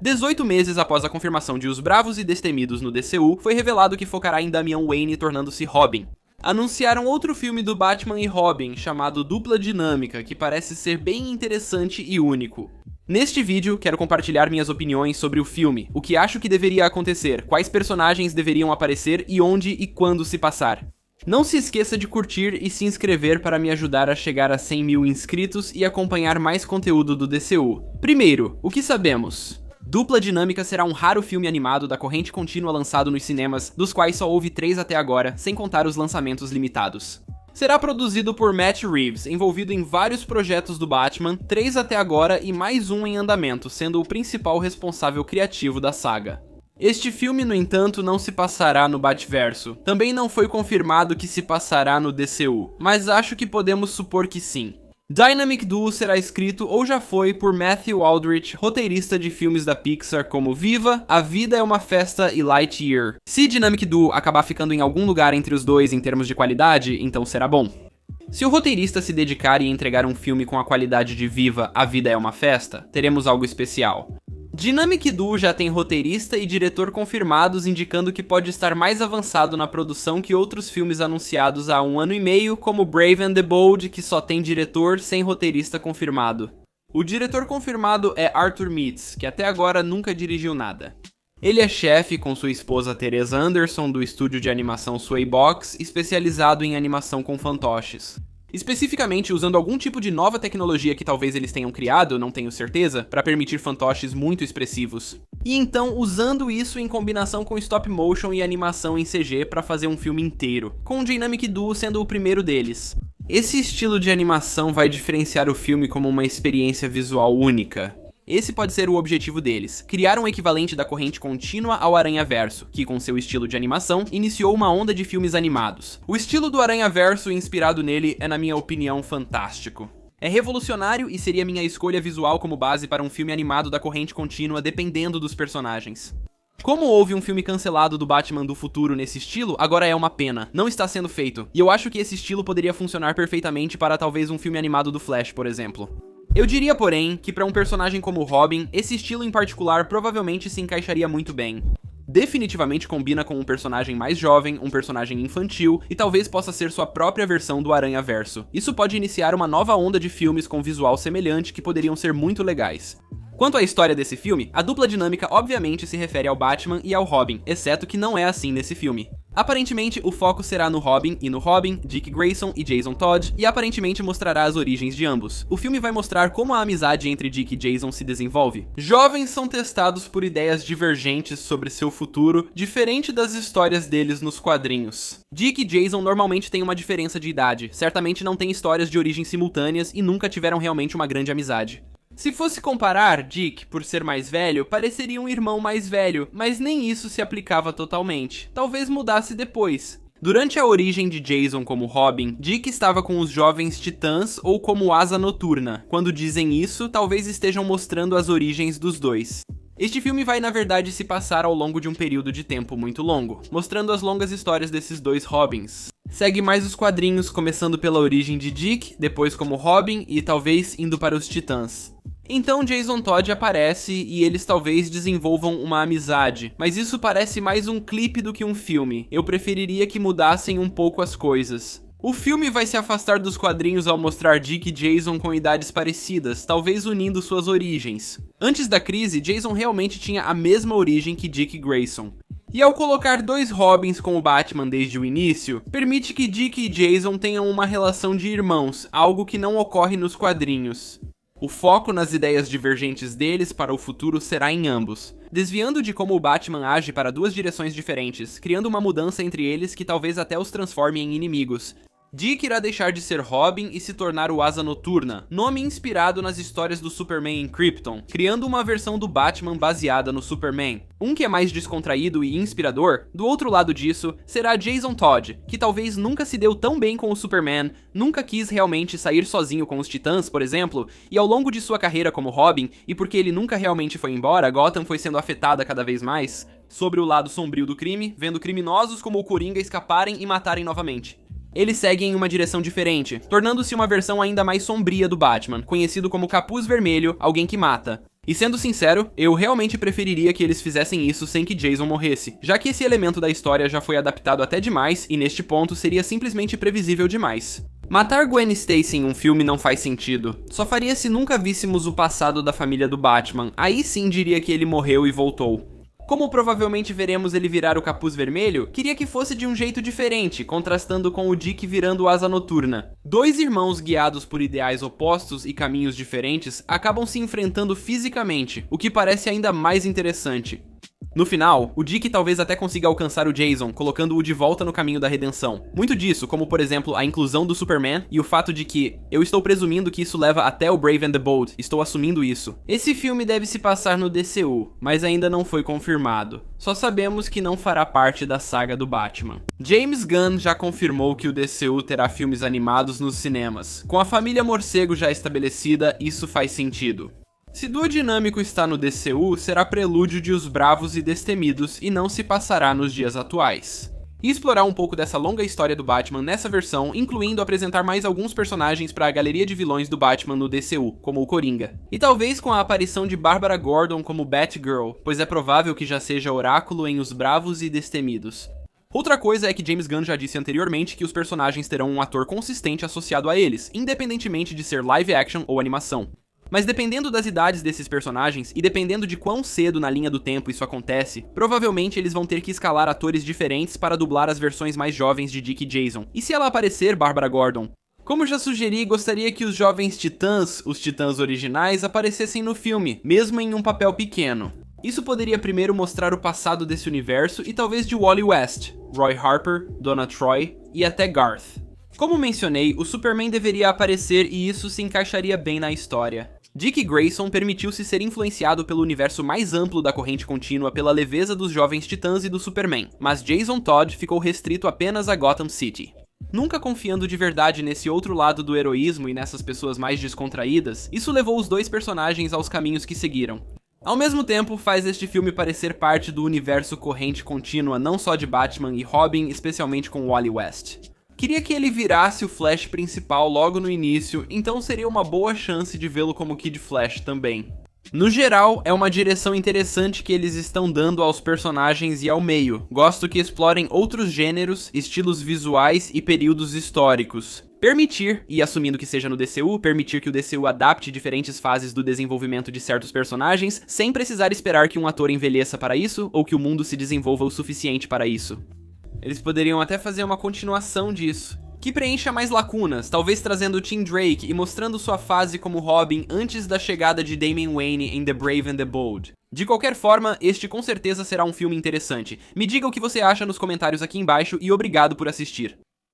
18 meses após a confirmação de Os Bravos e Destemidos no DCU, foi revelado que focará em Damian Wayne tornando-se Robin. Anunciaram outro filme do Batman e Robin, chamado Dupla Dinâmica, que parece ser bem interessante e único. Neste vídeo, quero compartilhar minhas opiniões sobre o filme, o que acho que deveria acontecer, quais personagens deveriam aparecer e onde e quando se passar. Não se esqueça de curtir e se inscrever para me ajudar a chegar a 100 mil inscritos e acompanhar mais conteúdo do DCU. Primeiro, o que sabemos? Dupla Dinâmica será um raro filme animado da corrente contínua lançado nos cinemas, dos quais só houve 3 até agora, sem contar os lançamentos limitados. Será produzido por Matt Reeves, envolvido em vários projetos do Batman, 3 até agora e mais um em andamento, sendo o principal responsável criativo da saga. Este filme, no entanto, não se passará no Batverso. Também não foi confirmado que se passará no DCU, mas acho que podemos supor que sim. Dynamic Duo será escrito ou já foi por Matthew Aldrich, roteirista de filmes da Pixar como Viva, A Vida é uma Festa e Lightyear. Se Dynamic Duo acabar ficando em algum lugar entre os dois em termos de qualidade, então será bom. Se o roteirista se dedicar e entregar um filme com a qualidade de Viva, A Vida é uma Festa, teremos algo especial. Dynamic Duo já tem roteirista e diretor confirmados, indicando que pode estar mais avançado na produção que outros filmes anunciados há 1 ano e meio, como Brave and the Bold, que só tem diretor sem roteirista confirmado. O diretor confirmado é Arthur Meats, que até agora nunca dirigiu nada. Ele é chefe com sua esposa Teresa Anderson do estúdio de animação Swaybox, especializado em animação com fantoches. Especificamente usando algum tipo de nova tecnologia que talvez eles tenham criado, não tenho certeza, para permitir fantoches muito expressivos. E então usando isso em combinação com stop motion e animação em CG para fazer um filme inteiro, com o Dynamic Duo sendo o primeiro deles. Esse estilo de animação vai diferenciar o filme como uma experiência visual única. Esse pode ser o objetivo deles, criar um equivalente da corrente contínua ao Aranhaverso, que com seu estilo de animação, iniciou uma onda de filmes animados. O estilo do Aranhaverso inspirado nele é, na minha opinião, fantástico. É revolucionário e seria minha escolha visual como base para um filme animado da corrente contínua dependendo dos personagens. Como houve um filme cancelado do Batman do futuro nesse estilo, agora é uma pena, não está sendo feito, e eu acho que esse estilo poderia funcionar perfeitamente para talvez um filme animado do Flash, por exemplo. Eu diria, porém, que para um personagem como Robin, esse estilo em particular provavelmente se encaixaria muito bem. Definitivamente combina com um personagem mais jovem, um personagem infantil, e talvez possa ser sua própria versão do Aranhaverso. Isso pode iniciar uma nova onda de filmes com visual semelhante que poderiam ser muito legais. Quanto à história desse filme, a dupla dinâmica obviamente se refere ao Batman e ao Robin, exceto que não é assim nesse filme. Aparentemente, o foco será no Robin, Dick Grayson e Jason Todd, e aparentemente mostrará as origens de ambos. O filme vai mostrar como a amizade entre Dick e Jason se desenvolve. Jovens são testados por ideias divergentes sobre seu futuro, diferente das histórias deles nos quadrinhos. Dick e Jason normalmente têm uma diferença de idade, certamente não têm histórias de origem simultâneas e nunca tiveram realmente uma grande amizade. Se fosse comparar, Dick, por ser mais velho, pareceria um irmão mais velho, mas nem isso se aplicava totalmente. Talvez mudasse depois. Durante a origem de Jason como Robin, Dick estava com os jovens Titãs ou como Asa Noturna. Quando dizem isso, talvez estejam mostrando as origens dos dois. Este filme vai na verdade se passar ao longo de um período de tempo muito longo, mostrando as longas histórias desses dois Robins. Segue mais os quadrinhos, começando pela origem de Dick, depois como Robin e talvez indo para os Titãs. Então Jason Todd aparece e eles talvez desenvolvam uma amizade, mas isso parece mais um clipe do que um filme. Eu preferiria que mudassem um pouco as coisas. O filme vai se afastar dos quadrinhos ao mostrar Dick e Jason com idades parecidas, talvez unindo suas origens. Antes da crise, Jason realmente tinha a mesma origem que Dick Grayson. E ao colocar dois Robins com o Batman desde o início, permite que Dick e Jason tenham uma relação de irmãos, algo que não ocorre nos quadrinhos. O foco nas ideias divergentes deles para o futuro será em ambos, desviando de como o Batman age para duas direções diferentes, criando uma mudança entre eles que talvez até os transforme em inimigos. Dick irá deixar de ser Robin e se tornar o Asa Noturna, nome inspirado nas histórias do Superman em Krypton, criando uma versão do Batman baseada no Superman. Um que é mais descontraído e inspirador, do outro lado disso, será Jason Todd, que talvez nunca se deu tão bem com o Superman, nunca quis realmente sair sozinho com os Titãs, por exemplo, e ao longo de sua carreira como Robin, e porque ele nunca realmente foi embora, Gotham foi sendo afetada cada vez mais, sobre o lado sombrio do crime, vendo criminosos como o Coringa escaparem e matarem novamente. Eles seguem em uma direção diferente, tornando-se uma versão ainda mais sombria do Batman, conhecido como Capuz Vermelho, alguém que mata. E sendo sincero, eu realmente preferiria que eles fizessem isso sem que Jason morresse, já que esse elemento da história já foi adaptado até demais e neste ponto seria simplesmente previsível demais. Matar Gwen Stacy em um filme não faz sentido. Só faria se nunca víssemos o passado da família do Batman, aí sim diria que ele morreu e voltou. Como provavelmente veremos ele virar o Capuz Vermelho, queria que fosse de um jeito diferente, contrastando com o Dick virando o Asa Noturna. Dois irmãos guiados por ideais opostos e caminhos diferentes acabam se enfrentando fisicamente, o que parece ainda mais interessante. No final, o Dick talvez até consiga alcançar o Jason, colocando-o de volta no caminho da redenção. Muito disso, como por exemplo a inclusão do Superman e o fato de que, eu estou presumindo que isso leva até o Brave and the Bold, estou assumindo isso. Esse filme deve se passar no DCU, mas ainda não foi confirmado. Só sabemos que não fará parte da saga do Batman. James Gunn já confirmou que o DCU terá filmes animados nos cinemas. Com a família Morcego já estabelecida, isso faz sentido. Se Duo Dinâmico está no DCU, será prelúdio de Os Bravos e Destemidos e não se passará nos dias atuais. E explorar um pouco dessa longa história do Batman nessa versão, incluindo apresentar mais alguns personagens para a galeria de vilões do Batman no DCU, como o Coringa. E talvez com a aparição de Barbara Gordon como Batgirl, pois é provável que já seja Oráculo em Os Bravos e Destemidos. Outra coisa é que James Gunn já disse anteriormente que os personagens terão um ator consistente associado a eles, independentemente de ser live action ou animação. Mas dependendo das idades desses personagens, e dependendo de quão cedo na linha do tempo isso acontece, provavelmente eles vão ter que escalar atores diferentes para dublar as versões mais jovens de Dick e Jason. E se ela aparecer, Barbara Gordon? Como já sugeri, gostaria que os jovens titãs, os titãs originais, aparecessem no filme, mesmo em um papel pequeno. Isso poderia primeiro mostrar o passado desse universo e talvez de Wally West, Roy Harper, Donna Troy e até Garth. Como mencionei, o Superman deveria aparecer e isso se encaixaria bem na história. Dick Grayson permitiu-se ser influenciado pelo universo mais amplo da corrente contínua pela leveza dos Jovens Titãs e do Superman, mas Jason Todd ficou restrito apenas a Gotham City. Nunca confiando de verdade nesse outro lado do heroísmo e nessas pessoas mais descontraídas, isso levou os dois personagens aos caminhos que seguiram. Ao mesmo tempo, faz este filme parecer parte do universo corrente contínua não só de Batman e Robin, especialmente com Wally West. Queria que ele virasse o Flash principal logo no início, então seria uma boa chance de vê-lo como Kid Flash também. No geral, é uma direção interessante que eles estão dando aos personagens e ao meio. Gosto que explorem outros gêneros, estilos visuais e períodos históricos. Permitir, e assumindo que seja no DCU, permitir que o DCU adapte diferentes fases do desenvolvimento de certos personagens, sem precisar esperar que um ator envelheça para isso, ou que o mundo se desenvolva o suficiente para isso. Eles poderiam até fazer uma continuação disso, que preencha mais lacunas, talvez trazendo Tim Drake e mostrando sua fase como Robin antes da chegada de Damian Wayne em The Brave and the Bold. De qualquer forma, este com certeza será um filme interessante. Me diga o que você acha nos comentários aqui embaixo e obrigado por assistir.